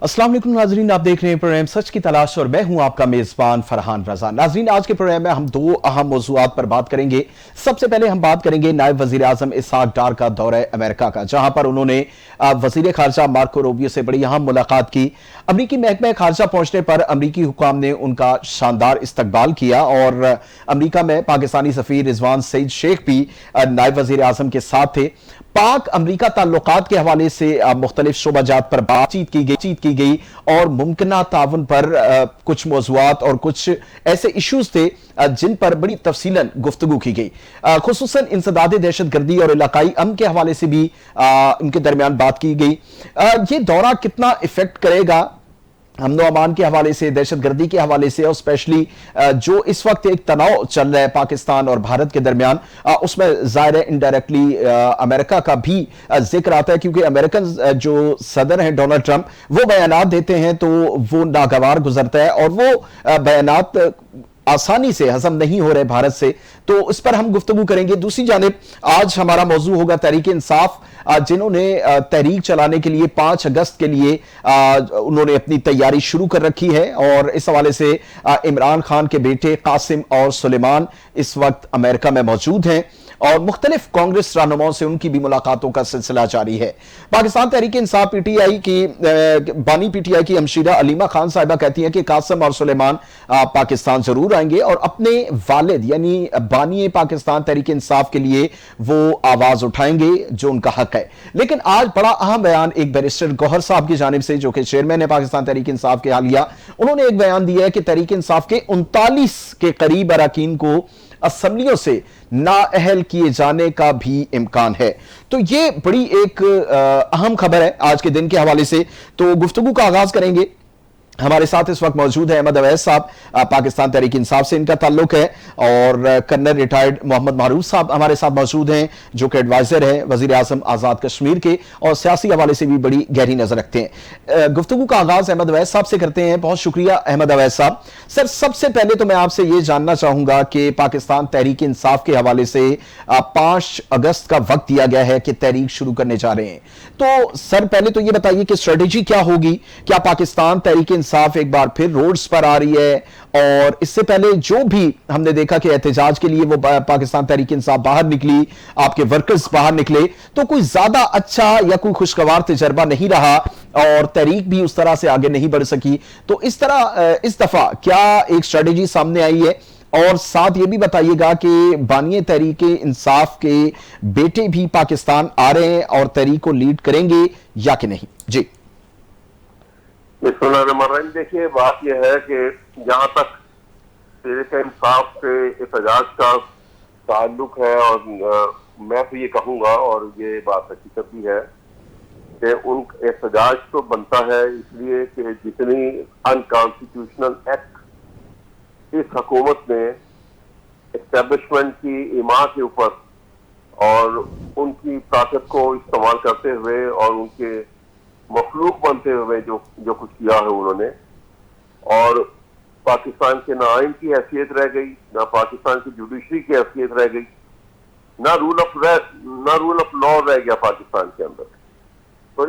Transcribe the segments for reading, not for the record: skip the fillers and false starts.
अस्सलाम वालेकुम नाजरीन, आप देख रहे हैं प्रोग्राम सच की तलाश और मैं हूं आपका मेजबान फरहान रजा। नाजरीन, आज के प्रोग्राम में हम दो अहम मौजूआत पर बात करेंगे। सबसे पहले हम बात करेंगे नायब वजीर आजम इसहाक डार का दौरा अमेरिका का, जहां पर उन्होंने वजीर खारजा मार्को रूबियो से बड़ी अहम मुलाकात की। अमरीकी महकमा खारजा पहुंचने पर अमरीकी हुकाम ने उनका शानदार इस्तकबाल किया और अमरीका में पाकिस्तानी सफीर रिजवान सईद शेख भी नायब वजीर आजम के साथ थे। पाक अमरीका ताल्लुकात के हवाले से मुख्तलिफ शोबाजात पर बातचीत की गई और मुमकिना ताउन पर कुछ मौज़ूआत और कुछ ऐसे इश्यूज थे जिन पर बड़ी तफसीलन गुफ्तगू की गई। खुसूसन इंसदाद दहशत गर्दी और इलाकाई अमन के हवाले से भी इनके दरमियान बात की गई। ये दौरा कितना इफेक्ट करेगा अमन अमान के हवाले से, दहशत गर्दी के हवाले से और स्पेशली जो इस वक्त एक तनाव चल रहा है पाकिस्तान और भारत के दरमियान, उसमें जाहिर है इनडायरेक्टली अमेरिका का भी जिक्र आता है, क्योंकि अमेरिकन जो सदर हैं डोनाल्ड ट्रंप, वो बयानात देते हैं तो वो नागवार गुजरता है और वो बयानात आसानी से हजम नहीं हो रहे भारत से। तो इस पर हम गुफ्तगू करेंगे। दूसरी जानिब आज हमारा मौजू होगा तहरीक इंसाफ, जिन्होंने तहरीक चलाने के लिए 5 अगस्त के लिए उन्होंने अपनी तैयारी शुरू कर रखी है और इस हवाले से इमरान खान के बेटे कासिम और सुलेमान इस वक्त अमेरिका में मौजूद हैं और मुख्तलिफ कांग्रेस रहनुमाओं से उनकी भी मुलाकातों का सिलसिला जारी है। पाकिस्तान तहरीक इंसाफ पीटीआई की बानी पीटीआई की हमशीरा अलीमा खान साहिबा कहती हैं कि कासिम और सुलेमान पाकिस्तान जरूर आएंगे और अपने वालिद यानी बानी पाकिस्तान तहरीक इंसाफ के लिए वो आवाज उठाएंगे जो उनका हक है। लेकिन आज बड़ा अहम बयान एक बैरिस्टर गौहर साहब की जानिब से, जो कि चेयरमैन है पाकिस्तान तहरीक इंसाफ के हालिया, उन्होंने एक बयान दिया है कि तहरीक इंसाफ के 39 के करीब अरकान को असम्बलियों से नाअहल किए जाने का भी इम्कान है। तो ये बड़ी एक अहम खबर है आज के दिन के हवाले से। तो गुफ्तगू का आगाज करेंगे। हमारे साथ इस वक्त मौजूद है अहमद अवैस साहब, पाकिस्तान तहरीक इंसाफ से इनका ताल्लुक है, और कर्नल रिटायर्ड मोहम्मद मारूफ साहब हमारे साथ मौजूद हैं, जो कि एडवाइजर है वजीर आजम आजाद कश्मीर के और सियासी हवाले से भी बड़ी गहरी नजर रखते हैं। गुफ्तगू का आगाज अहमद अवैस साहब से करते हैं। बहुत शुक्रिया अहमद अवैस साहब। सर, सबसे पहले तो मैं आपसे ये जानना चाहूंगा कि पाकिस्तान तहरीक इंसाफ के हवाले से 5 अगस्त का वक्त दिया गया है कि तहरीक शुरू करने जा रहे हैं। तो सर, पहले तो ये बताइए कि स्ट्रेटेजी क्या होगी? क्या पाकिस्तान तहरीक इंसाफ एक बार फिर रोड्स पर आ रही है? और इससे पहले जो भी हमने देखा कि एहतजाज के लिए वो पाकिस्तान तहरीक इंसाफ बाहर निकली, आपके वर्कर्स बाहर निकले, तो कोई ज्यादा अच्छा या कोई खुशगवार तजर्बा नहीं रहा और तहरीक भी उस तरह से आगे नहीं बढ़ सकी। तो इस तरह इस दफा क्या एक स्ट्रेटेजी सामने आई है? और साथ ये भी बताइएगा कि बानिए तहरीक इंसाफ के बेटे भी पाकिस्तान आ रहे हैं और तहरीक को लीड करेंगे या कि नहीं? जी बिस्मिल्लाहिर्रहमानिर्रहीम। देखिए, बात यह है कि जहां तक तहरीक इंसाफ से एहतजाज का ताल्लुक है, और मैं तो ये कहूंगा और ये बात हकीकत भी है कि उन एहतजाज तो बनता है इसलिए कि जितनी अनकॉन्स्टिट्यूशनल एक्ट इस हुकूमत ने एस्टेब्लिशमेंट की इमा के ऊपर और उनकी ताकत को इस्तेमाल करते हुए और उनके मखलूक बनते हुए जो कुछ किया है उन्होंने, और पाकिस्तान के ना आइन की हैसियत रह गई, ना पाकिस्तान की जुडिशरी की हैसियत रह गई, ना रूल ऑफ लॉ रह गया पाकिस्तान के अंदर। तो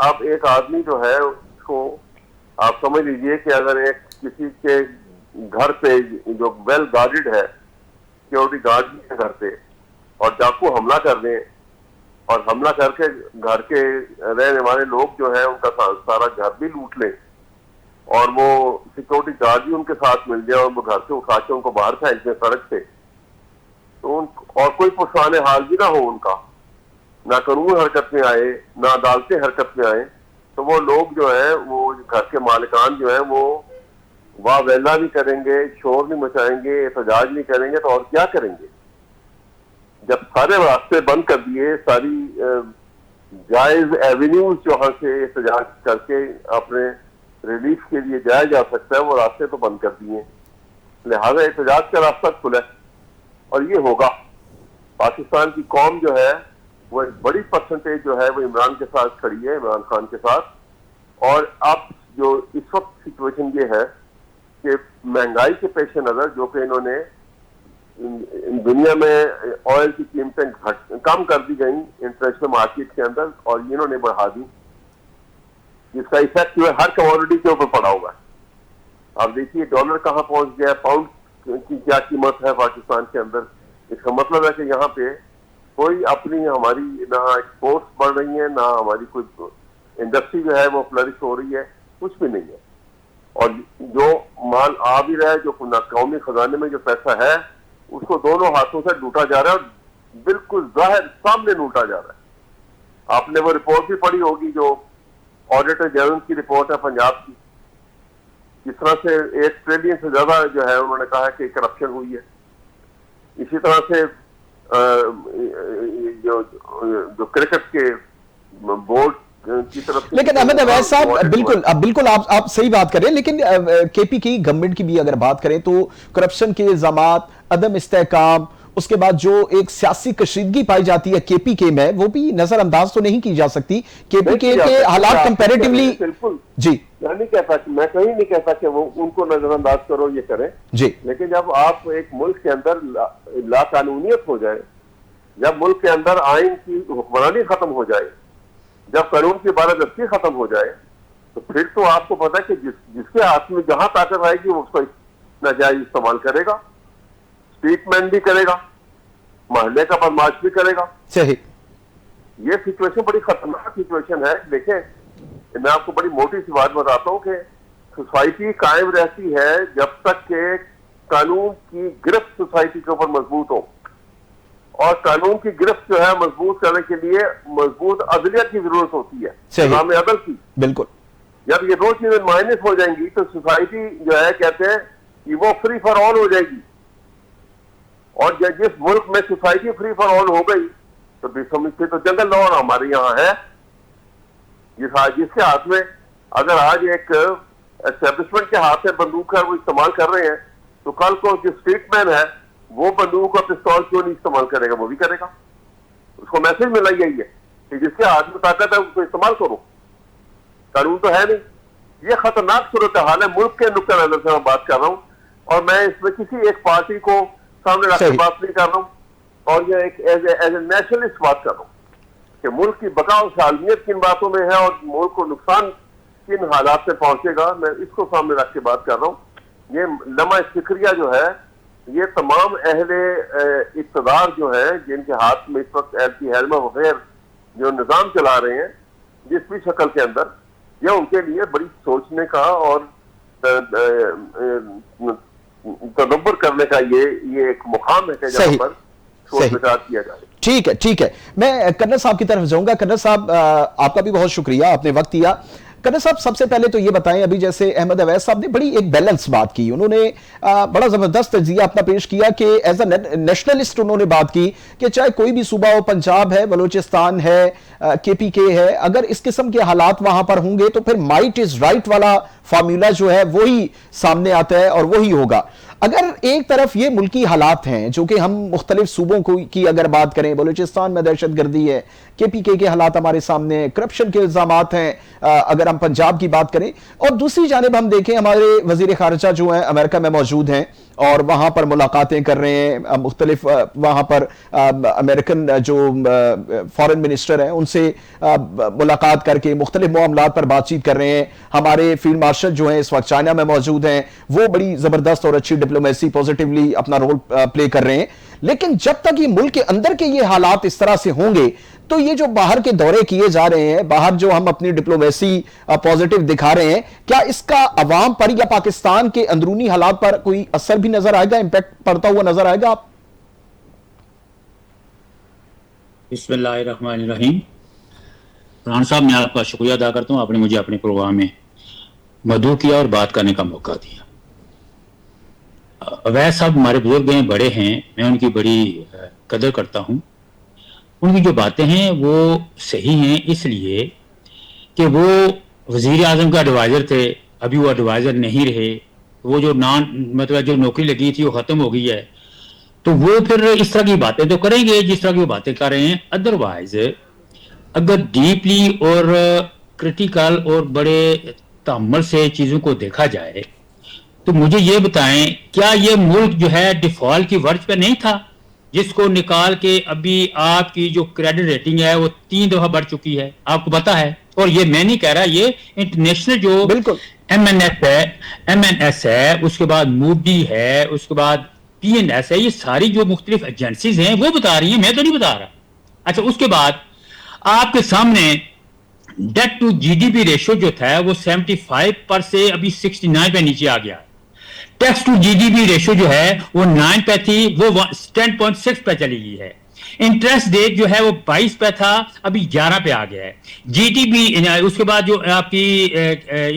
आप एक आदमी जो है उसको आप समझ लीजिए कि अगर एक किसी के घर पे जो वेल गार्डेड है, सिक्योरिटी गार्ड के घर पे, और डाकू हमला कर दें और हमला करके घर के रहने वाले लोग जो है उनका सारा घर भी लूट लें और वो सिक्योरिटी गार्ड भी उनके साथ मिल जाए और वो घर से उठा के उनको बाहर फेंक दें सड़क से, तो और कोई पुरसाने हाल भी ना हो उनका, ना कानून हरकत में आए, ना अदालतें हरकत में आए, तो वो लोग जो है, वो घर के मालिकान जो है, वो वाह वेला नहीं करेंगे, शोर नहीं मचाएंगे, एहतजाज नहीं करेंगे, तो और क्या करेंगे? जब सारे रास्ते बंद कर दिए, सारी जायज एवेन्यूज जहां से एहतजाज करके अपने रिलीफ के लिए जाया जा सकता है, वो रास्ते तो बंद कर दिए। लिहाजा एहतजाज का रास्ता खुला और ये होगा। पाकिस्तान की कौम जो है वो एक बड़ी परसेंटेज जो है वो इमरान के साथ खड़ी है, इमरान खान के साथ। और अब जो इस वक्त सिचुएशन ये है कि महंगाई के पेश नजर जो कि इन्होंने दुनिया में ऑयल की कीमतें कम कर दी गई इंटरनेशनल मार्केट के अंदर और इन्होंने बढ़ा दी, जिसका इफेक्ट जो है हर कमोडिटी के ऊपर पड़ा हुआ है। आप देखिए डॉलर कहाँ पहुंच गया, पाउंड की क्या कीमत है पाकिस्तान के अंदर। इसका मतलब है कि यहाँ पे कोई अपनी हमारी ना एक्सपोर्ट्स बढ़ रही है, ना हमारी कोई इंडस्ट्री जो है वो फ्लरिश हो रही है, कुछ भी नहीं है। और जो माल आ भी रहा है, जो कौमी खजाने में जो पैसा है, उसको दोनों हाथों से लूटा जा रहा है और बिल्कुल जाहिर सामने लूटा जा रहा है। आपने वो रिपोर्ट भी पढ़ी होगी जो ऑडिटर जनरल की रिपोर्ट है पंजाब की, जिस तरह से 1 ट्रिलियन से ज्यादा जो है उन्होंने कहा कि करप्शन हुई है। इसी तरह से जो क्रिकेट के बोर्ड की तरफ से, लेकिन अहमद अवैस साहब बिल्कुल आप सही बात करें, लेकिन केपी की गवर्नमेंट की भी अगर बात करें तो करप्शन के इल्जामात, अदम इस्तेहकाम, उसके बाद जो एक सियासी कशीदगी पाई जाती है केपीके में, वो भी नजरअंदाज तो नहीं की जा सकती। केपीके के हालात कंपैरेटिवली, बिल्कुल जी मैं नहीं कहता, मैं कहीं नहीं कहता कि वो उनको नजरअंदाज करो, ये करें जी, लेकिन जब आप एक मुल्क के अंदर लाकानूनियत हो जाए, जब मुल्क के अंदर आइन की हुक्मरानी खत्म हो जाए, जब कानून की बारादस्ती खत्म हो जाए, तो फिर तो आपको पता है कि जिसके हाथ में जहां ताकत आएगी वो उसको नाजायज इस्तेमाल करेगा, स्ट्रीटमैन भी करेगा, मोहल्ले का बदमाश भी करेगा। सही। ये सिचुएशन बड़ी खतरनाक सिचुएशन है। देखें, मैं आपको बड़ी मोटी सी बात बताता हूँ कि सोसाइटी कायम रहती है जब तक के कानून की गिरफ्त सोसाइटी के ऊपर मजबूत हो, और कानून की गिरफ्त जो है मजबूत करने के लिए मजबूत अदलियत की जरूरत होती है, निज़ाम अदल की। बिल्कुल। जब ये दो चीजें माइनस हो जाएंगी तो सोसाइटी जो है कहते हैं कि वो फ्री फॉर ऑल हो जाएगी। और जिस मुल्क में सोसाइटी फ्री फॉर ऑल हो गई तो बेसमझ तो जंगल लॉ हमारे यहाँ है, जिसके हाथ में अगर आज एक एस्टेब्लिशमेंट के हाथ में बंदूक है वो इस्तेमाल कर रहे हैं, तो कल को जो स्ट्रीटमैन है वो बंदूक और पिस्तौल क्यों नहीं इस्तेमाल करेगा, वो भी करेगा। उसको मैसेज मिला यही है कि जिसके हाथ में ताकत है उसको इस्तेमाल करो, कानून तो है नहीं। ये खतरनाक सूरत हाल है, मुल्क के नुक्ता नजर से मैं बात कर रहा हूँ, और मैं इसमें किसी एक पार्टी को सामने रखकर बात नहीं कर रहा हूँ, और ये एक एज ए नेशनलिस्ट बात कर रहा हूँ कि मुल्क की बका और सालमियत किन बातों में है और मुल्क को नुकसान किन हालात से पहुंचेगा, मैं इसको सामने रख के बात कर रहा हूँ। ये लम्हा फिक्रिया जो है, ये तमाम अहले इक़्तिदार जो है जिनके हाथ में इस वक्त ऐसी हेलमा वगैरह जो निज़ाम चला रहे हैं जिस भी शक्ल के अंदर, यह उनके लिए बड़ी सोचने का और तदब्बर करने का ये एक मुकाम है कि जहाँ पर सोच विचार किया जाए। ठीक है, मैं कर्नल साहब की तरफ जाऊंगा। कर्नल साहब, आपका भी बहुत शुक्रिया, आपने वक्त दिया। कर्नल साहब, सबसे पहले तो ये बताएं, अभी जैसे अहमद अवैस साहब ने बड़ी एक बैलेंस बात की, उन्होंने बड़ा जबरदस्त तजिया अपना पेश किया कि एज अ नेशनलिस्ट उन्होंने बात की कि चाहे कोई भी सूबा हो, पंजाब है, बलूचिस्तान है, केपीके है, अगर इस किस्म के हालात वहां पर होंगे तो फिर माइट इज राइट वाला फार्मूला जो है वही सामने आता है और वही होगा। अगर एक तरफ ये मुल्की हालात हैं जो कि हम मुख्तलिफ सूबों की अगर बात करें, बलूचिस्तान में दहशत गर्दी है, केपीके के हालात हमारे सामने, करप्शन के इल्जामात हैं अगर हम पंजाब की बात करें, और दूसरी जानिब हम देखें हमारे वजीर खारजा जो हैं अमेरिका में मौजूद हैं और वहां पर मुलाकातें कर रहे हैं, मुख्तलिफ वहां पर अमेरिकन जो फॉरेन मिनिस्टर हैं उनसे मुलाकात करके मुख्तलिफ मामलात पर बातचीत कर रहे हैं। हमारे फील्ड मार्शल जो हैं इस वक्त चाइना में मौजूद हैं, वो बड़ी जबरदस्त और अच्छी डिप्लोमेसी पॉजिटिवली अपना रोल प्ले कर रहे हैं। लेकिन जब तक ये मुल्क के अंदर के ये हालात इस तरह से होंगे तो ये जो बाहर के दौरे किए जा रहे हैं, बाहर जो हम अपनी डिप्लोमेसी पॉजिटिव दिखा रहे हैं, क्या इसका अवाम पर या पाकिस्तान के अंदरूनी हालात पर कोई असर भी नजर आएगा, इंपैक्ट पड़ता हुआ नजर आएगा? आप बिस्मिल्लाहिर्रहमानिर्रहीम। फरहान साहब, मैं आपका शुक्रिया अदा करता हूँ, आपने मुझे अपने प्रोग्राम में मदऊ किया और बात करने का मौका दिया। अवैस साहब हमारे बुजुर्ग हैं, बड़े हैं, मैं उनकी बड़ी कदर करता हूँ। उनकी जो बातें हैं वो सही हैं, इसलिए कि वो वजीर आजम का एडवाइज़र थे, अभी वो एडवाइज़र नहीं रहे, वो जो मतलब जो नौकरी लगी थी वो ख़त्म हो गई है, तो वो फिर इस तरह की बातें तो करेंगे जिस तरह की वो बातें कर रहे हैं। अदरवाइज अगर डीपली और क्रिटिकल और बड़े तअम्मुल से चीज़ों को देखा जाए तो मुझे ये बताएं, क्या ये मुल्क जो है डिफॉल्ट की वर्ज पे नहीं था? जिसको निकाल के अभी आपकी जो क्रेडिट रेटिंग है वो 3 दफा बढ़ चुकी है, आपको पता है। और ये मैं नहीं कह रहा, ये इंटरनेशनल जो बिल्कुल एमएनएस है, उसके बाद मूडी है, उसके बाद पीएनएस है, ये सारी जो मुख्तलिफ एजेंसीज हैं वो बता रही हैं, मैं तो नहीं बता रहा। अच्छा, उसके बाद आपके सामने डेट टू जीडीपी रेशियो जो था वो 75 पर से अभी 69 पे नीचे आ गया। टैक्स टू जीडीपी रेशियो जो है वो 9 पे थी, वो 10.6 पे चली गई है। इंटरेस्ट रेट जो है वो 22 पे था, अभी 11 पे आ गया है। जीडीपी, उसके बाद जो आपकी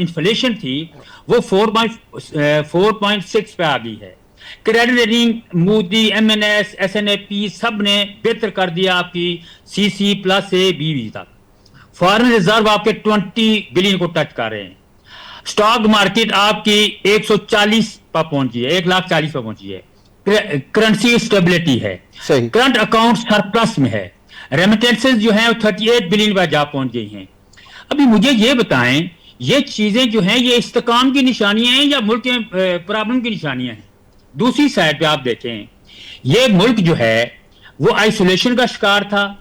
इन्फ्लेशन थी वो 4.6 पे आ गई है। Credit rating Moody, MNS, SNAP सब ने बेहतर कर दिया आपकी सीसी प्लस से बीवी तक। फॉरेन रिजर्व आपके 20 बिलियन को टच कर रहे हैं। स्टॉक मार्केट आपकी 140 पर पहुंची है, 1,40,000 पर पहुंची है। करेंसी स्टेबिलिटी है, करंट अकाउंट सरप्लस में है। रेमिटेंसेस जो है 38 बिलियन पर जा पहुंच गई हैं। अभी मुझे ये बताएं, ये चीजें जो हैं ये इस्तेकाम की निशानियां हैं या मुल्क के प्रॉब्लम की निशानियां हैं? दूसरी साइड पे आप देखें, ये मुल्क जो है वो आइसोलेशन का शिकार था,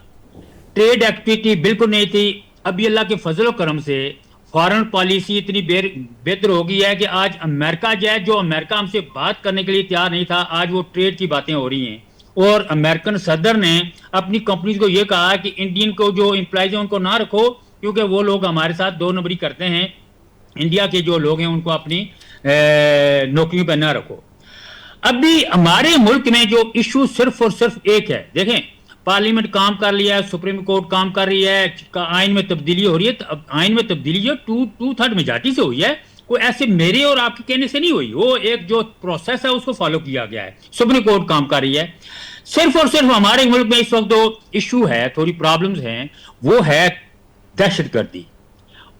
ट्रेड एक्टिविटी बिल्कुल नहीं थी। अभी अल्लाह के फजल और करम से फॉरेन पॉलिसी इतनी बेहतर हो गई है कि आज अमेरिका जो है, जो अमेरिका हमसे बात करने के लिए तैयार नहीं था, आज वो ट्रेड की बातें हो रही हैं। और अमेरिकन सदर ने अपनी कंपनीज को ये कहा कि इंडियन को जो एम्प्लॉयज हैं उनको ना रखो, क्योंकि वो लोग हमारे साथ 2 नंबरी करते हैं। इंडिया के जो लोग हैं उनको अपनी नौकरियों पर ना रखो। अभी हमारे मुल्क में जो इशू सिर्फ और सिर्फ एक है, देखें, पार्लियामेंट काम कर लिया है, सुप्रीम कोर्ट काम कर रही है, आइन में तब्दीली हो रही है। तो आइन में तब्दीली जो 2/3 मेजॉरिटी से हुई है, कोई ऐसे मेरे और आपके कहने से नहीं हुई, वो एक जो प्रोसेस है उसको फॉलो किया गया है। सुप्रीम कोर्ट काम कर रही है। सिर्फ और सिर्फ हमारे मुल्क में इस वक्त जो इशू है, थोड़ी प्रॉब्लम्स हैं, वो है दहशतगर्दी।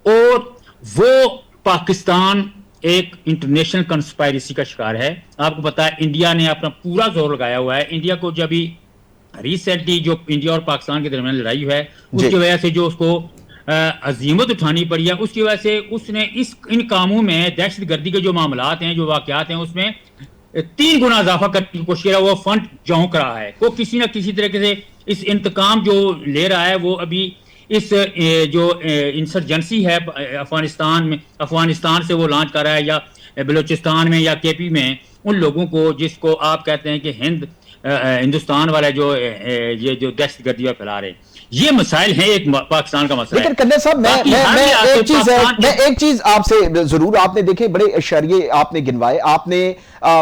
और वो पाकिस्तान एक इंटरनेशनल कंस्पायरेसी का शिकार है। आपको पता है इंडिया ने अपना पूरा जोर लगाया हुआ है। इंडिया को जब रिसेंटली जो इंडिया और पाकिस्तान के दरमियान लड़ाई है, उसकी वजह से जो उसको अजीमत उठानी पड़ी है, उसकी वजह से उसने इन कामों में दहशतगर्दी के जो मामलात हैं, जो वाकयात हैं, उसमें 3 गुना इजाफा करने की कोशिश किया। वो फंड झोंक रहा है, वो किसी ना किसी तरीके से इस इंतकाम जो ले रहा है, वो अभी इस जो इंसर्जेंसी है अफगानिस्तान से वो लॉन्च कर रहा है, या बलूचिस्तान में या केपी में, उन लोगों को जिसको आप कहते हैं कि हिंदुस्तान वाले जो ये जो दहशतगर्दी फैला रहे हैं, ये मसाइल है, एक पाकिस्तान का मसला है। लेकिन कन्ने साहब, मैं एक चीज आपसे जरूर, आपने देखे बड़े इशारे आपने गिनवाए, आपने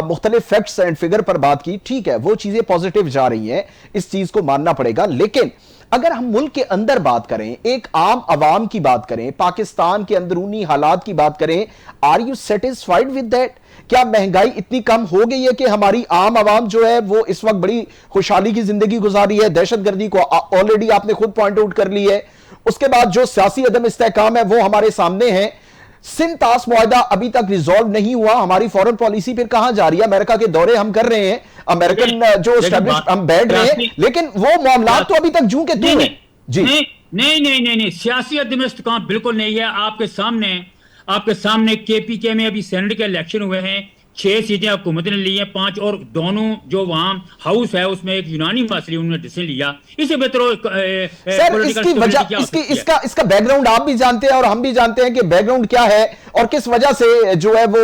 मुख्तलिफ फैक्ट्स एंड फिगर पर बात की, ठीक है, वो चीजें पॉजिटिव जा रही हैं, इस चीज को मानना पड़ेगा। लेकिन अगर हम मुल्क के अंदर बात करें, एक आम अवाम की बात करें, पाकिस्तान के अंदरूनी हालात की बात करें, are you satisfied with that? क्या महंगाई इतनी कम हो गई है कि हमारी आम आवाम जो है वो इस वक्त बड़ी खुशहाली की जिंदगी गुजारी है? दहशतगर्दी को ऑलरेडी आपने खुद पॉइंट आउट कर ली है। उसके बाद जो सियासी अदम इस्तेहकाम है वो हमारे सामने है। सिंध तास मुआहदा अभी तक रिजॉल्व नहीं हुआ। हमारी फॉरेन पॉलिसी फिर कहां जा रही है? अमेरिका के दौरे हम कर रहे हैं, अमेरिकन जो एस्टेब्लिश हम बैठ रहे हैं, लेकिन वो मामला तो अभी तक जूं के तू है। जी नहीं, सियासी अदम इस्तेहकाम बिल्कुल नहीं है। आपके सामने केपीके में अभी सेनेट के इलेक्शन हुए हैं, 6 सीटें हुकूमत ने ली हैं, 5, और दोनों जो वहां हाउस है उसमें एक यूनानी मसले उन्होंने डिसीजन लिया। इससे बेहतर सर इसकी वजह, इसका बैकग्राउंड आप भी जानते हैं और हम भी जानते हैं कि बैकग्राउंड क्या है और किस वजह से जो है वो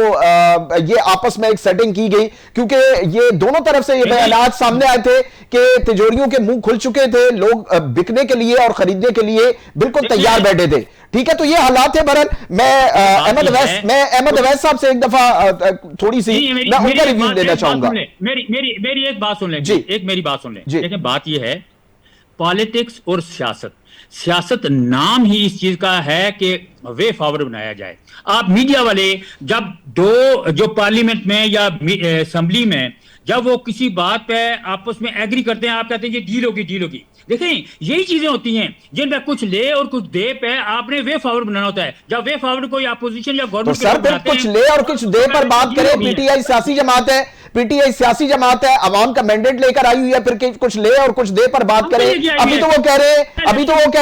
ये आपस में एक सेटिंग की गई, क्योंकि ये दोनों तरफ से ये बयानात सामने आए थे कि तिजोरियों के मुंह खुल चुके थे, लोग बिकने के लिए और खरीदने के लिए बिल्कुल तैयार बैठे थे। ठीक है, तो ये हालात है। बहरहाल मैं अहमद अवैस साहब से एक दफा थोड़ी सी मैं उनका रिव्यू लेना चाहूंगा। मेरी एक बात सुन लें, मेरी बात सुन लें। देखिए, बात ये है, पॉलिटिक्स और सियासत नाम ही इस चीज का है कि वे फॉरवर्ड बनाया जाए। आप मीडिया वाले जब जो पार्लियामेंट में या असेंबली में जब वो किसी बात पे आपस में एग्री करते हैं, आप कहते हैं ये डील होगी। देखें, यही चीजें होती हैं जिनमें कुछ ले और कुछ दे पे आपने वे फॉरवर्ड बनाना होता है। जब वे फॉरवर्ड कोई अपोजिशन या गवर्नमेंट तो सर कुछ ले और कुछ दे पर बात करें। पीटीआई सियासी जमात है, अवाम का मैंडेट लेकर आई हुई है, फिर कुछ ले और कुछ दे पर बात करें। अभी तो वो कह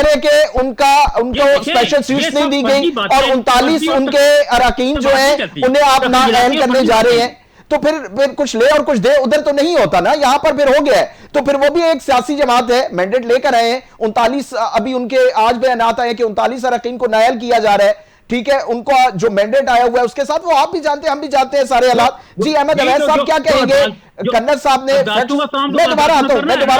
रहे हैं कि उनको स्पेशल सीट्स नहीं दी गई और 39 उनके अरकान जो है उन्हें आप नाअहल करने जा रहे हैं। तो फिर कुछ ले और कुछ दे, उधर तो नहीं होता ना, यहां पर फिर हो गया है। तो फिर वो भी एक सियासी जमात है, मैंडेट लेकर आए हैं 39, अभी उनके आज बयानात आए कि 39 अरकान को नायल किया जा रहा है, ठीक है, उनको जो मैंडेट आया हुआ है उसके साथ, वो आप भी जानते हैं, हम भी जानते हैं सारे हालात। जी अहमद अवैध साहब क्या कहेंगे? कन्नर साहब ने, मैं दोबारा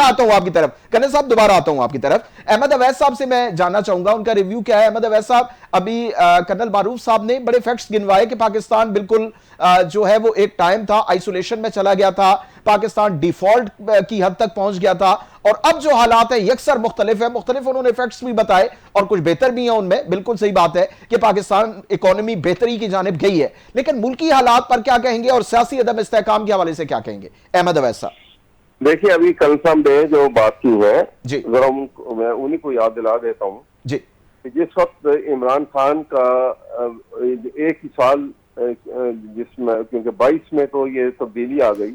आता हूं आपकी तरफ, कन्नर साहब दोबारा आता हूं आपकी तरफ। अहमद अवैध साहब से मैं जानना चाहूंगा उनका रिव्यू क्या है। अहमद अवैध साहब, अभी कर्नल मारूफ साहब ने बड़े फैक्ट्स गिनवाए कि पाकिस्तान बिल्कुल जो है वो एक टाइम था आइसोलेशन में चला गया था, पाकिस्तान डिफॉल्ट की हद तक पहुंच गया था, और अब जो हालात है यकसर मुख्तलिफ है। मुख्तलिफ उन्होंने फैक्ट्स भी बताए और कुछ बेहतर भी है उनमें, बिल्कुल सही बात है कि पाकिस्तान इकोनॉमी बेहतरी की जानिब गई है, लेकिन मुल्की हालात पर क्या कहेंगे और सियासी अदम इस्तेहकाम के हवाले से क्या कहेंगे अहमद अवैध साहब? देखिए, अभी कंसम ने जो बात की है, जी जरा मैं उन्हीं को याद दिला देता हूँ जी। कि जिस वक्त इमरान खान का एक ही साल, जिसमें क्योंकि 22 में तो ये तब्दीली आ गई,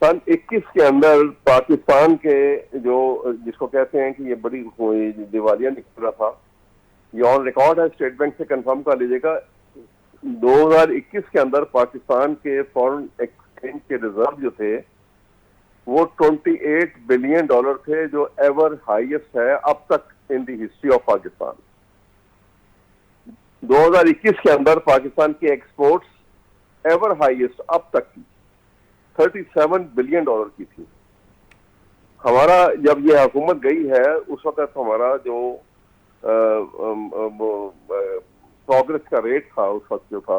सन 21 के अंदर पाकिस्तान के जो जिसको कहते हैं कि ये बड़ी दिवालिया निकल रहा था, ये ऑन रिकॉर्ड है, स्टेट बैंक से कंफर्म कर लीजिएगा। 2021 के अंदर पाकिस्तान के फॉरेन एक्सचेंज के रिजर्व जो थे वो $28 बिलियन थे, जो एवर हाईएस्ट है अब तक in the history of Pakistan. 2021 के अंदर पाकिस्तान की एक्सपोर्ट्स एवर हाईएस्ट अब तक की $37 बिलियन की थी। हमारा जब ये हुकूमत गई है उस वक्त हमारा जो प्रोग्रेस का रेट था उस वक्त जो था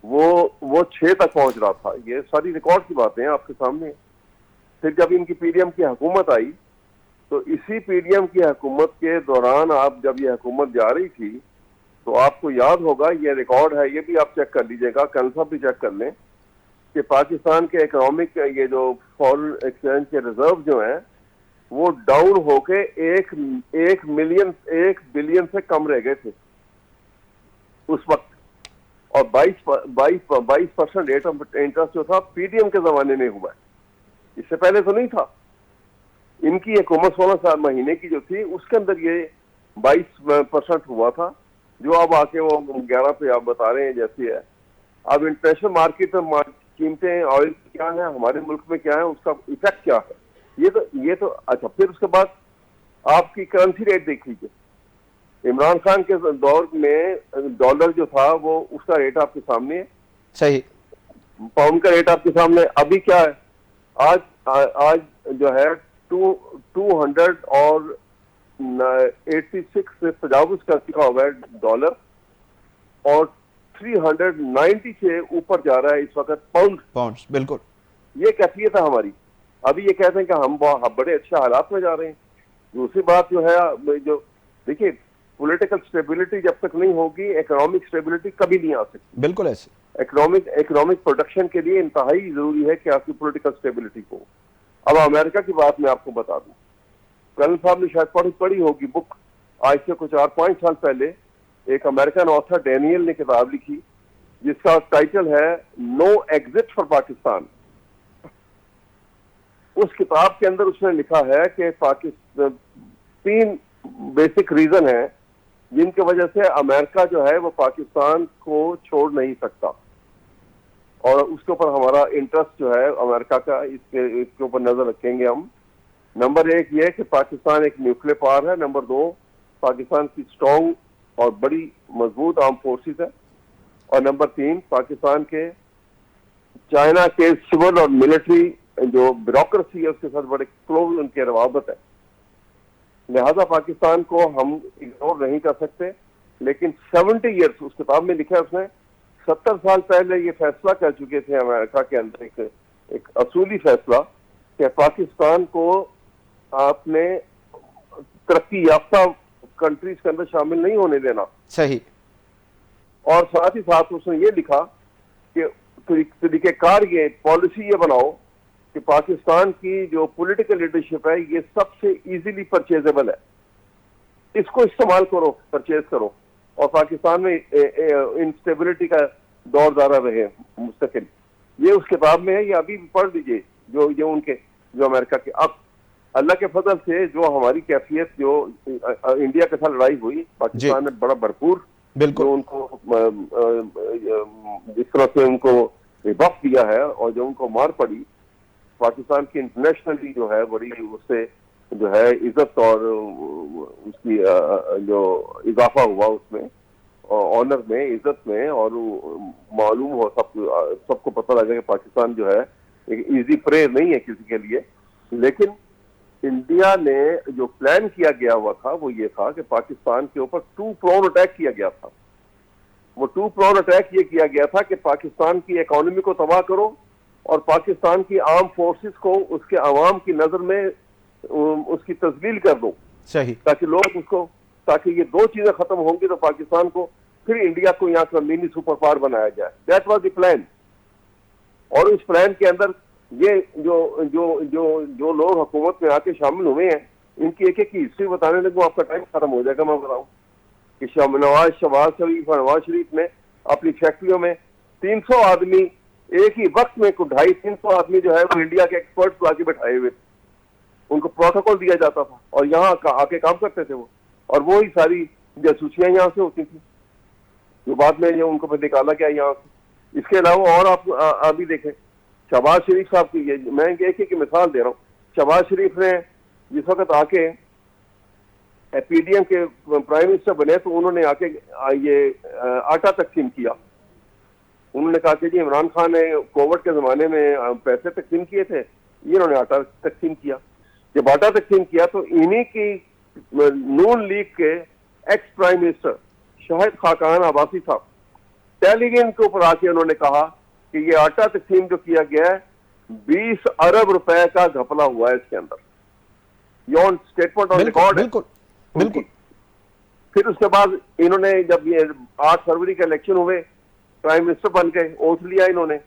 वो 6 तक पहुंच रहा था। ये सारी रिकॉर्ड की बातें हैं आपके सामने। फिर जब इनकी पीडीएम की हुकूमत आई तो इसी पीडीएम की हुकूमत के दौरान, आप जब ये हुकूमत जा रही थी तो आपको याद होगा, ये रिकॉर्ड है, ये भी आप चेक कर लीजिएगा, कंसम भी चेक कर लें कि पाकिस्तान के इकोनॉमिक ये जो फॉरेन एक्सचेंज के रिजर्व जो हैं वो डाउन होके एक बिलियन से कम रह गए थे उस वक्त, और 22% रेट ऑफ इंटरेस्ट जो था पीडीएम के जमाने में हुआ है, इससे पहले तो नहीं था। इनकी हुकूमत 16 महीने की जो थी उसके अंदर ये 22% हुआ था, जो अब आके वो 11 पे आप बता रहे हैं जैसी है। अब इंटरनेशनल मार्केट में कीमतें ऑयल क्या है, हमारे मुल्क में क्या है, उसका इफेक्ट क्या है, ये तो अच्छा। फिर उसके बाद आपकी करेंसी रेट देख लीजिए। इमरान खान के दौर में डॉलर जो था वो उसका रेट आपके सामने है, सही, पाउंड का रेट आपके सामने। अभी क्या है, आज जो है 286 से तजावुज कर चुका हुआ है डॉलर, और 390 से ऊपर जा रहा है इस वक्त पाउंड। बिल्कुल, ये कैफियत है हमारी। अभी ये कहते हैं कि हम बड़े अच्छे हालात में जा रहे हैं। दूसरी बात जो है, जो देखिए, पॉलिटिकल स्टेबिलिटी जब तक नहीं होगी, इकोनॉमिक स्टेबिलिटी कभी नहीं आ सकती। बिल्कुल ऐसे इकोनॉमिक प्रोडक्शन के लिए इंतहाई जरूरी है कि आपकी पॉलिटिकल स्टेबिलिटी हो। अब अमेरिका की बात मैं आपको बता दूं, कर्नल साहब ने शायद पढ़ी होगी बुक, आज से कुछ 4-5 साल पहले एक अमेरिकन ऑथर डैनियल ने किताब लिखी जिसका टाइटल है नो एग्जिट फॉर पाकिस्तान। उस किताब के अंदर उसने लिखा है कि पाकिस्तान 3 बेसिक रीजन है जिनकी वजह से अमेरिका जो है वो पाकिस्तान को छोड़ नहीं सकता, और उसके ऊपर हमारा इंटरेस्ट जो है अमेरिका का, इसके ऊपर नजर रखेंगे हम। नंबर 1 ये कि पाकिस्तान एक न्यूक्लियर पावर है। नंबर 2, पाकिस्तान की स्ट्रॉन्ग और बड़ी मजबूत आर्म फोर्सेस है। और नंबर 3, पाकिस्तान के चाइना के सिविल और मिलिट्री जो ब्यूरोक्रेसी है उसके साथ बड़े क्लोज उनके रवाबत है। लिहाजा पाकिस्तान को हम इग्नोर नहीं कर सकते। लेकिन 70 ईयर्स, उस किताब में लिखा है उसने, 70 साल पहले ये फैसला कर चुके थे अमेरिका के अंदर, एक असूली फैसला कि पाकिस्तान को आपने तरक्की याफ्ता कंट्रीज के अंदर शामिल नहीं होने देना। सही। और साथ ही साथ उसने ये लिखा कि तरीकेकार ये पॉलिसी ये बनाओ कि पाकिस्तान की जो पॉलिटिकल लीडरशिप है ये सबसे इजीली परचेजेबल है, इसको इस्तेमाल करो, परचेज करो, और पाकिस्तान में इंस्टेबिलिटी का दौर जारी रहे मुस्तकिल। ये उस किताब में है, ये अभी पढ़ लीजिए, जो अमेरिका के। अब अल्लाह के फजल से जो हमारी कैफियत, जो इंडिया के साथ लड़ाई हुई, पाकिस्तान ने बड़ा भरपूर बिल्कुल उनको जिस तरह से उनको वक्त दिया है और जो उनको मार पड़ी, पाकिस्तान की इंटरनेशनली जो है बड़ी उससे जो है इज्जत और उसकी जो इजाफा हुआ उसमें ऑनर में, इज्जत में, और मालूम हो सबको पता लगा कि पाकिस्तान जो है एक इजी प्रे नहीं है किसी के लिए। लेकिन इंडिया ने जो प्लान किया गया हुआ था वो ये था कि पाकिस्तान के ऊपर टू प्रोन अटैक किया गया था। वो टू प्रोन अटैक ये किया गया था कि पाकिस्तान की इकोनॉमी को तबाह करो और पाकिस्तान की आर्म फोर्सेस को उसके अवाम की नजर में उसकी तस्लील कर दो, सही, ताकि लोग उसको, ताकि ये दो चीजें खत्म होंगी तो पाकिस्तान को फिर इंडिया को यहाँ का मिनी सुपर पावर बनाया जाए। That was the plan. और उस प्लान के अंदर ये जो जो जो जो लोग हुकूमत में आके शामिल हुए हैं, इनकी एक एक की हिस्ट्री बताने लगूं आपका टाइम खत्म हो जाएगा। मैं बताऊं कि शहबाज शरीफ और नवाज शरीफ ने अपनी फैक्ट्रियों में 300 आदमी एक ही वक्त में 250-300 आदमी जो है वो इंडिया के एक्सपर्ट्स को आके बैठाए हुए थे। उनको प्रोटोकॉल दिया जाता था और यहाँ आके काम करते थे वो, और वो ही सारी जासूसियां यहाँ से होती थी जो बाद में ये उनको फिर निकाला गया यहाँ से। इसके अलावा और आप अभी देखें शहबाज शरीफ साहब की, मैं एक एक मिसाल दे रहा हूँ। शहबाज शरीफ ने जिस वक्त आके पीडीएम के प्राइम मिनिस्टर बने तो उन्होंने आके ये आटा तकसीम किया। उन्होंने कहा कि जी इमरान खान ने कोविड के जमाने में पैसे तकसीम किए थे, ये इन्होंने आटा तकसीम किया। जब आटा तकसीम किया तो इन्हीं की नून लीग के ex prime minister Shahid Khaqan Abbasi साहब टेलीविजन के ऊपर आके उन्होंने कहा कि ये आटा तकसीम जो किया गया है 20 अरब रुपए का घपला हुआ है इसके अंदर। योन स्टेटमेंट ऑन रिकॉर्ड है। बिल्कुल बिल्कुल। फिर उसके बाद इन्होंने जब ये 8 फरवरी का इलेक्शन हुए, प्राइम मिनिस्टर बन गए, ओथ लिया इन्होंने,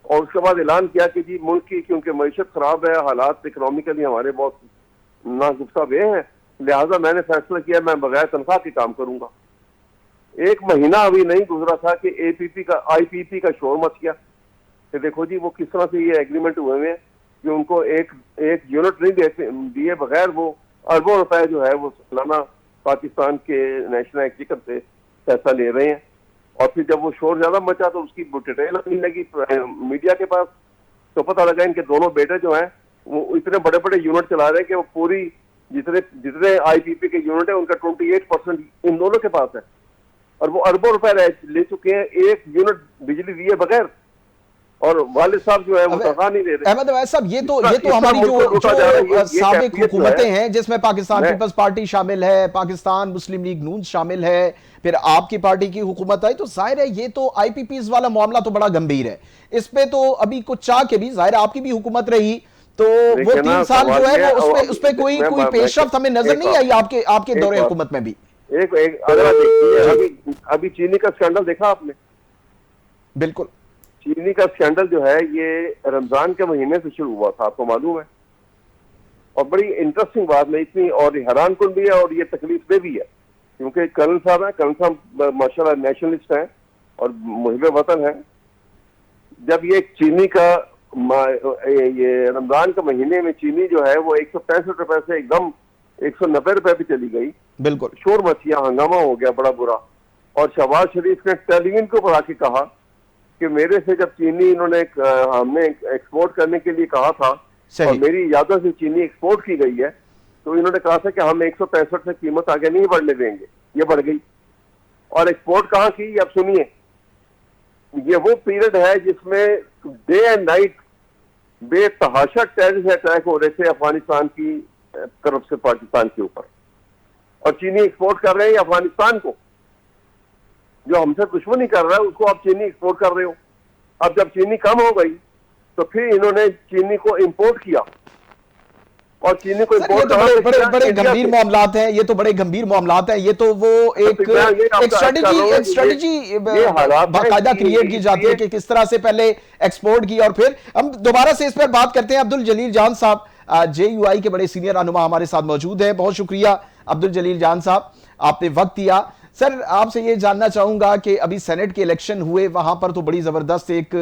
और उसके बाद ऐलान किया कि जी मुल्क की क्योंकि मईशत खराब है, हालात इकोनॉमिकली हमारे बहुत नागुफ्ता हुए हैं, लिहाजा मैंने फैसला किया मैं बगैर तनख्वाह के काम करूंगा। 1 महीना अभी नहीं गुजरा था कि आईपीपी का शोर मच गया कि देखो जी वो किस तरह से ये एग्रीमेंट हुए हैं कि उनको एक यूनिट नहीं दिए बगैर वो अरबों रुपए जो है वो सालाना पाकिस्तान के नेशनल एक्सचेकर से पैसा ले रहे हैं। और फिर जब वो शोर ज्यादा मचा तो उसकी डिटेल मिलने लगी मीडिया के पास, तो पता लगा इनके दोनों बेटे जो हैं वो इतने बड़े बड़े यूनिट चला रहे हैं कि वो पूरी जितने आईपीपी के यूनिट है उनका 28% इन दोनों के पास है, और वो अरबों रुपए ले चुके हैं एक यूनिट बिजली दिए बगैर, और वालिद साहब जो है वो तनख्वाह नहीं दे रहे। अहमद अवैस साहब ये तो हमारी जो साबिक हुकूमतें हैं जिसमें पाकिस्तान पीपल्स पार्टी शामिल है, पाकिस्तान मुस्लिम लीग नून शामिल है, फिर आपकी पार्टी की हुकूमत आई, तो जाहिर है ये तो आईपीपीज वाला मामला तो बड़ा गंभीर है। इस पे तो अभी कुछ चाह के भी जाहिर आपकी भी हुकूमत रही, तो वो 3 साल जो है वो उस पे कोई पेशरफ्त हमें नजर नहीं आई आपके दौरे हुकूमत में भी। अगर आप देखिए अभी चीनी का स्कैंडल देखा आपने? बिल्कुल, चीनी का स्कैंडल जो है ये रमजान के महीने से शुरू हुआ था, आपको मालूम है। और बड़ी इंटरेस्टिंग बात में इतनी और हैरान कुन भी है और ये तकलीफ दे भी है, क्योंकि कर्नल साहब है, कर्नल साहब माशाल्लाह नेशनलिस्ट हैं और मुहिब वतन है। जब ये चीनी का ये रमजान के महीने में चीनी जो है वो 165 रुपए से एकदम 190 रुपए पे चली गई, बिल्कुल शोर मचिया, हंगामा हो गया बड़ा बुरा। और शहबाज शरीफ ने टेलीविजन के ऊपर आके कहा कि मेरे से जब चीनी हमने एक्सपोर्ट करने के लिए कहा था और मेरी इजाजत से चीनी एक्सपोर्ट की गई है, तो इन्होंने कहा था कि हम 165 से कीमत आगे नहीं बढ़ने देंगे, ये बढ़ गई। और एक्सपोर्ट कहाँ की अब सुनिए, ये वो पीरियड है जिसमें डे एंड नाइट बेतहाशा टेररिस्ट अटैक हो रहे थे अफगानिस्तान की तरफ से पाकिस्तान के ऊपर, और चीनी एक्सपोर्ट कर रहे हैं अफगानिस्तान को, जो हमसे दुश्मनी कर रहा है उसको आप चीनी एक्सपोर्ट कर रहे हो। अब जब चीनी कम हो गई तो फिर इन्होंने चीनी को इंपोर्ट किया, और चीनी को इंपोर्ट बड़े गंभीर मामलात हैं, ये तो बड़े गंभीर मामलात हैं। ये तो वो एक स्ट्रेटेजी बाकायदा क्रिएट की जाती है कि किस तरह से पहले एक्सपोर्ट की, और फिर हम दोबारा से इस पर बात करते हैं। अब्दुल जलील जान साहब जेयूआई के बड़े सीनियर रहनुमा हमारे साथ मौजूद है। बहुत शुक्रिया अब्दुल जलील जान साहब, आपने वक्त दिया। सर, आपसे ये जानना चाहूंगा कि अभी सेनेट के इलेक्शन हुए, वहां पर तो बड़ी जबरदस्त एक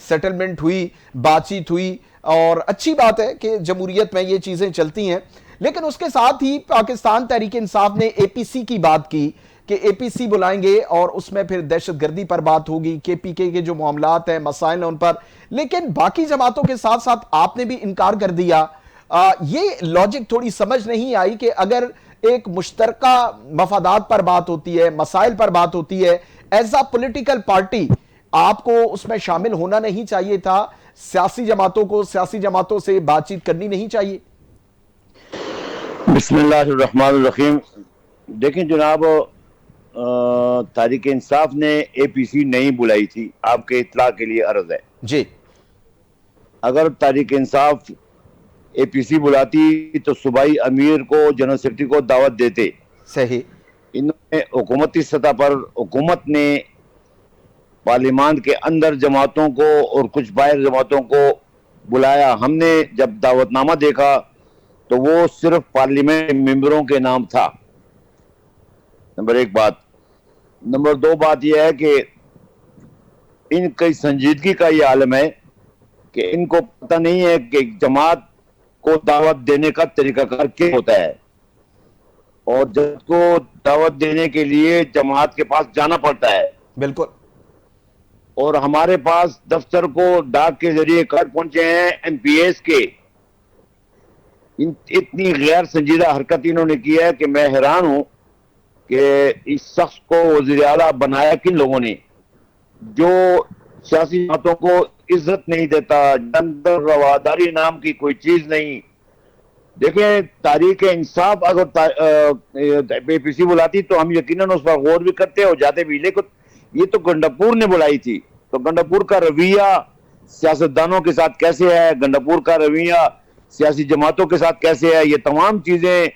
सेटलमेंट हुई, बातचीत हुई, और अच्छी बात है कि जमहूरियत में ये चीजें चलती हैं। लेकिन उसके साथ ही पाकिस्तान तहरीक इंसाफ ने एपीसी की बात की, कि एपीसी बुलाएंगे और उसमें फिर दहशतगर्दी पर बात होगी, केपीके के जो मामलात हैं, मसाइल हैं उन पर, लेकिन बाकी जमातों के साथ साथ आपने भी इनकार कर दिया। ये लॉजिक थोड़ी समझ नहीं आई कि अगर एक मुश्तरका मफादात पर बात होती है, मसाइल पर बात होती है, एज अ पॉलिटिकल पार्टी आपको उसमें शामिल होना नहीं चाहिए था? सियासी जमातों को सियासी जमातों से बातचीत करनी नहीं चाहिए? बिस्मिल्लाहिर्रहमानिर्रहीम। देखें जनाब, तारीक इंसाफ ने एपीसी नहीं बुलाई थी, आपके इत्तला के लिए अर्ज है जी। अगर तारीक इंसाफ एपीसी बुलाती तो सूबाई अमीर को, जनरल सेक्रेटरी को दावत देते। सही। इन्होंने हुकूमती सतह पर, हुकूमत ने पार्लियामान के अंदर जमातों को और कुछ बाहर जमातों को बुलाया। हमने जब दावतनामा देखा तो वो सिर्फ पार्लियामेंट मेंबरों के नाम था। नंबर एक बात। नंबर दो बात यह है कि इनकी संजीदगी का ये आलम है कि इनको पता नहीं है कि जमात को दावत देने का तरीकाकार क्या होता है, और जब को दावत देने के लिए जमात के पास जाना पड़ता है। बिल्कुल। और हमारे पास दफ्तर को डाक के जरिए कार्ड पहुंचे हैं एमपीएस के। इतनी गैर संजीदा हरकत इन्होंने की है कि मैं हैरान हूं कि इस शख्स को वज़ीर आला बनाया किन लोगों ने, जो सियासी जमातों को इज्जत नहीं देता, अंदर रवादारी नाम की कोई चीज नहीं। देखें, तारीख इंसाफ अगर एपीसी बुलाती तो हम यकीनन उस पर गौर भी करते और जाते भी, लेकिन ये तो गंडापुर ने बुलाई थी। तो गंडापुर का रवैया सियासतदानों के साथ कैसे है, गंडापुर का रवैया सियासी जमातों के साथ कैसे है, ये तमाम चीजें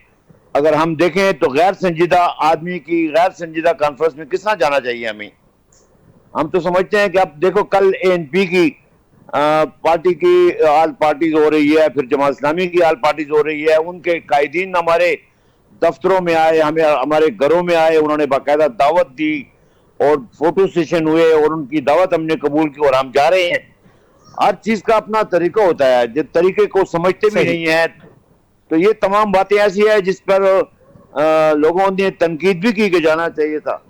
अगर हम देखें तो गैर संजीदा आदमी की गैर संजीदा कॉन्फ्रेंस में किस तरह जाना चाहिए हमें। हम तो समझते हैं कि अब देखो, कल एएनपी की पार्टी की आल पार्टीज हो रही है, फिर जमात इस्लामी की आल पार्टीज हो रही है, उनके कायदीन हमारे दफ्तरों में आए, हमें हमारे घरों में आए, उन्होंने बाकायदा दावत दी और फोटो सेशन हुए और उनकी दावत हमने कबूल की और हम जा रहे हैं। हर चीज का अपना तरीका होता है, जिस तरीके को समझते भी नहीं है। तो ये तमाम बातें ऐसी है जिस पर लोगों ने तनकीद भी की कि जाना चाहिए था,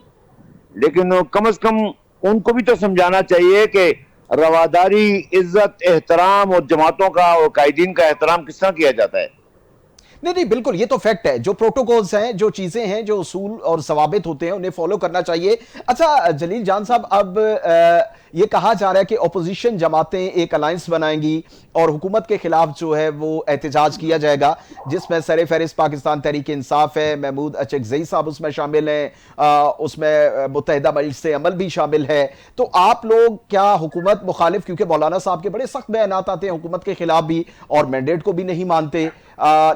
लेकिन कम से कम उनको भी तो समझाना चाहिए कि रवादारी, इज्जत, एहतराम और जमातों का और कायदीन का एहतराम किस तरह किया जाता है। नहीं नहीं, बिल्कुल, ये तो फैक्ट है। जो प्रोटोकॉल्स हैं, जो चीजें हैं, जो उसूल और जवाबित होते हैं, उन्हें फॉलो करना चाहिए। अच्छा जलील जान साहब, अब ये कहा जा रहा है कि ऑपोजिशन जमातें एक अलायंस बनाएंगी और हुकूमत के खिलाफ जो है वो एहतजाज किया जाएगा, जिसमें सर फहरिस्त पाकिस्तान तहरीक इंसाफ है, महमूद अचकज़ई साहब उसमें शामिल हैं, उसमें मुत्तहिदा मजलिस अमल भी शामिल है। तो आप लोग क्या हुकूमत मुखालिफ, क्योंकि मौलाना साहब के बड़े सख्त बयानात आते हैं हुकूमत के खिलाफ भी और मैंडेट को भी नहीं मानते,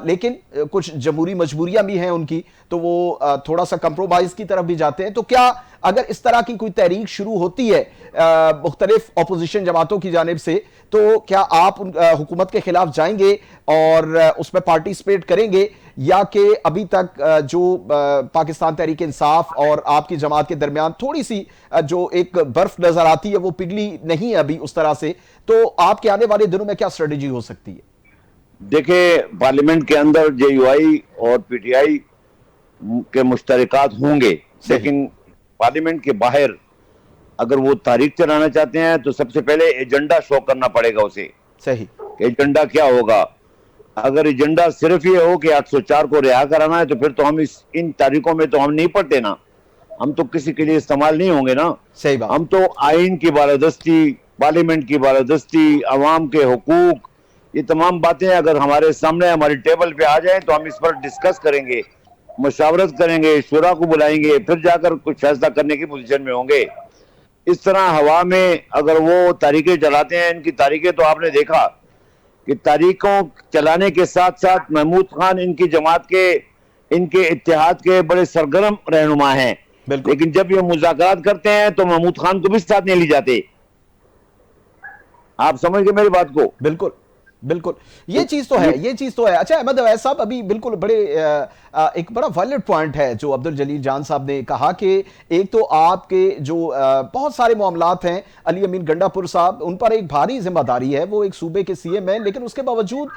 लेकिन कुछ जमहूरी मजबूरियां भी हैं उनकी, तो वो थोड़ा सा कंप्रोमाइज की तरफ भी जाते हैं। तो क्या अगर इस तरह की कोई तहरीक शुरू होती है मुख्तलिफ अपोजिशन जमातों की जानिब से, तो क्या आप हुकूमत के खिलाफ जाएंगे और उसमें पार्टिसिपेट करेंगे, या कि अभी तक जो पाकिस्तान तहरीक इंसाफ और आपकी जमात के दरमियान थोड़ी सी जो एक बर्फ नजर आती है वो पिघली नहीं है अभी उस तरह से? तो आपके आने वाले दिनों में क्या स्ट्रेटेजी हो सकती है? देखिए, पार्लियामेंट के अंदर जेयूआई और पीटीआई के मुश्तरकात होंगे, लेकिन पार्लियामेंट के बाहर अगर वो तारीख चलाना चाहते हैं तो सबसे पहले एजेंडा शो करना पड़ेगा उसे। सही। एजेंडा क्या होगा? अगर एजेंडा सिर्फ ये हो कि 804 को रिहा कराना है तो फिर तो हम इन तारीखों में तो हम नहीं पढ़ते ना, हम तो किसी के लिए इस्तेमाल नहीं होंगे ना। सही बात। हम तो आइन की बालादस्ती, पार्लियामेंट की बालादस्ती, अवाम के हुकूक, ये तमाम बातें अगर हमारे सामने हमारे टेबल पे आ जाए तो हम इस पर डिस्कस करेंगे, मशावरत करेंगे, शुरा को बुलाएंगे, फिर जाकर कुछ फैसला करने की पोजीशन में होंगे। इस तरह हवा में अगर वो तारीखें चलाते हैं, इनकी तारीखें तो आपने देखा कि तारीखों चलाने के साथ साथ महमूद खान इनकी जमात के, इनके इत्तेहाद के बड़े सरगर्म रहनुमा हैं, लेकिन जब ये मुज़ाकरात करते हैं तो महमूद खान को भी साथ नहीं ले जाते। आप समझ गए मेरी बात को? बिल्कुल। बिल्कुल, ये चीज तो है, ये चीज तो है। अच्छा अहमद अवैस साहब, अभी बिल्कुल बड़े एक बड़ा वैलिड पॉइंट है जो अब्दुल जलील जान साहब ने कहा कि एक तो आपके जो बहुत सारे मामलात हैं, अली अमीन गंडापुर साहब, उन पर एक भारी जिम्मेदारी है, वो एक सूबे के सीएम है, लेकिन उसके बावजूद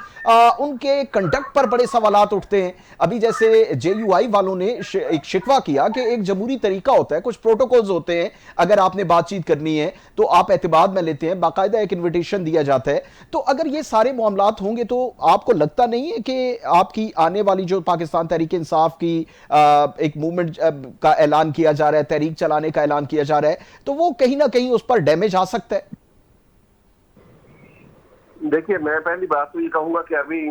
उनके कंडक्ट पर बड़े सवालात उठते हैं। अभी जैसे जेयूआई वालों ने एक शिकवा किया कि एक जमहूरी तरीका होता है, कुछ प्रोटोकॉल्स होते हैं, अगर आपने बातचीत करनी है तो आप एतबाद में लेते हैं, बाकायदा एक इन्विटेशन दिया जाता है। तो अगर ये सारे मामलात होंगे तो आपको लगता नहीं है कि आपकी आने वाली जो पाकिस्तान तहरीक इंसाफ की एक मूवमेंट का ऐलान किया जा रहा है, तहरीक चलाने का ऐलान किया जा रहा है, तो वो कहीं ना कहीं उस पर डैमेज आ सकता है? देखिए, मैं पहली बात तो ये कहूंगा कि अभी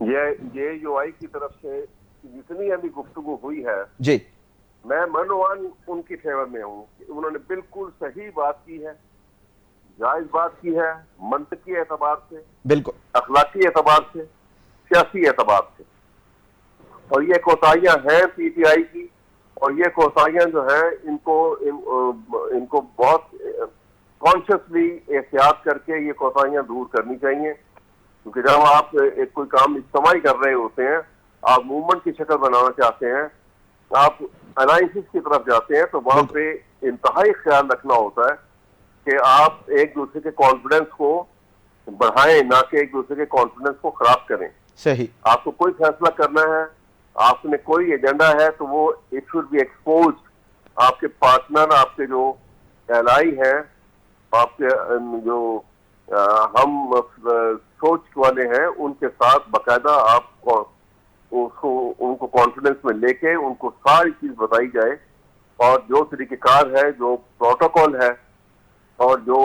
ये यूआई की तरफ से जितनी अभी गुफ्तगू हुई है जी, मैं मनोवान उनकी फेवर में हूँ। उन्होंने बिल्कुल सही बात की है, जायज बात की है, मंतकी एतबार से, बिल्कुल अखलाकी एतबार से, सियासी एतबार से। और ये कोताहियां हैं पीटीआई की, और ये कोताहियां जो है इनको बहुत कॉन्शियसली एहतियात करके ये कोताहियां दूर करनी चाहिए। क्योंकि जब आप एक कोई काम इज्तिमाई कर रहे होते हैं, आप मूवमेंट की शक्ल बनाना चाहते हैं, आप एनालिसिस की तरफ जाते हैं, तो वहां पे इंतहाई ख्याल रखना होता है कि आप एक दूसरे के कॉन्फिडेंस को बढ़ाएं, ना कि एक दूसरे के कॉन्फिडेंस को खराब करें। सही, आपको कोई फैसला करना है, आपने कोई एजेंडा है, तो वो इट शुड बी एक्सपोज। आपके पार्टनर, आपके जो एलाई हैं, आपके जो हम सोच वाले हैं, उनके साथ बाकायदा आप उनको कॉन्फिडेंस में लेके उनको सारी चीज बताई जाए, और जो तरीकेकार है, जो प्रोटोकॉल है, और जो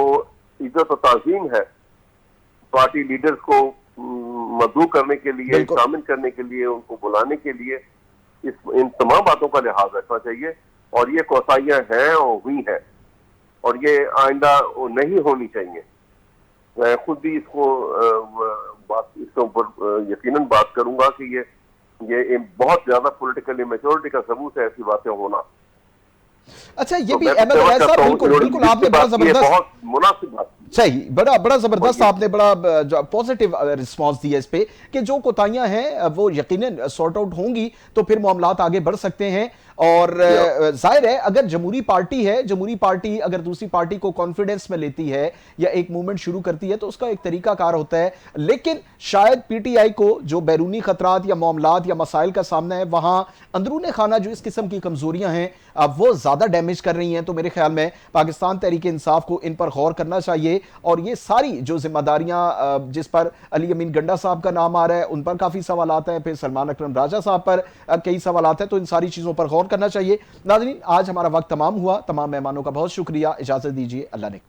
इज्जत और ताज़ीम है पार्टी लीडर्स को मदऊ करने के लिए, शामिल करने के लिए, उनको बुलाने के लिए, इन तमाम बातों का लिहाज रखना चाहिए। और ये कोताहियां हैं और हुई हैं, और ये आइंदा नहीं होनी चाहिए। मैं खुद भी इसके ऊपर यकीनन बात करूंगा कि ये बहुत ज्यादा पॉलिटिकल इमेच्योरिटी का सबूत है ऐसी बातें होना। अच्छा, ये भी अहमद अवैस साहब, बिल्कुल बिल्कुल, आपने बड़ा जबरदस्त, बहुत मुनासिब बात, सही, बड़ा जबरदस्त आपने बड़ा पॉजिटिव रिस्पांस दिया इस पे कि जो कोताहियां हैं वो यकीनन सॉर्ट आउट होंगी तो फिर मामलात आगे बढ़ सकते हैं। और जाहिर है अगर जमहूरी पार्टी है, जमहूरी पार्टी अगर दूसरी पार्टी को कॉन्फिडेंस में लेती है या एक मूवमेंट शुरू करती है तो उसका एक तरीकाकार होता है। लेकिन शायद पीटीआई को जो बैरूनी खतरात या मामलात या मसाइल का सामना है, वहां अंदरूनी खाना जो इस किस्म की कमजोरियां हैं वो ज्यादा डैमेज कर रही हैं। तो मेरे ख्याल में पाकिस्तान तहरीक इंसाफ को इन पर गौर करना चाहिए, और ये सारी जो जिम्मेदारियां जिस पर अली अमीन गंडा साहब का नाम आ रहा है उन पर काफी सवालात हैं, फिर सलमान अकरम राजा साहब पर कई सवालात हैं, तो इन सारी चीजों पर गौर करना चाहिए। नाज़रीन, आज हमारा वक्त तमाम हुआ। तमाम मेहमानों का बहुत शुक्रिया, इजाजत दीजिए, अल्लाह ने।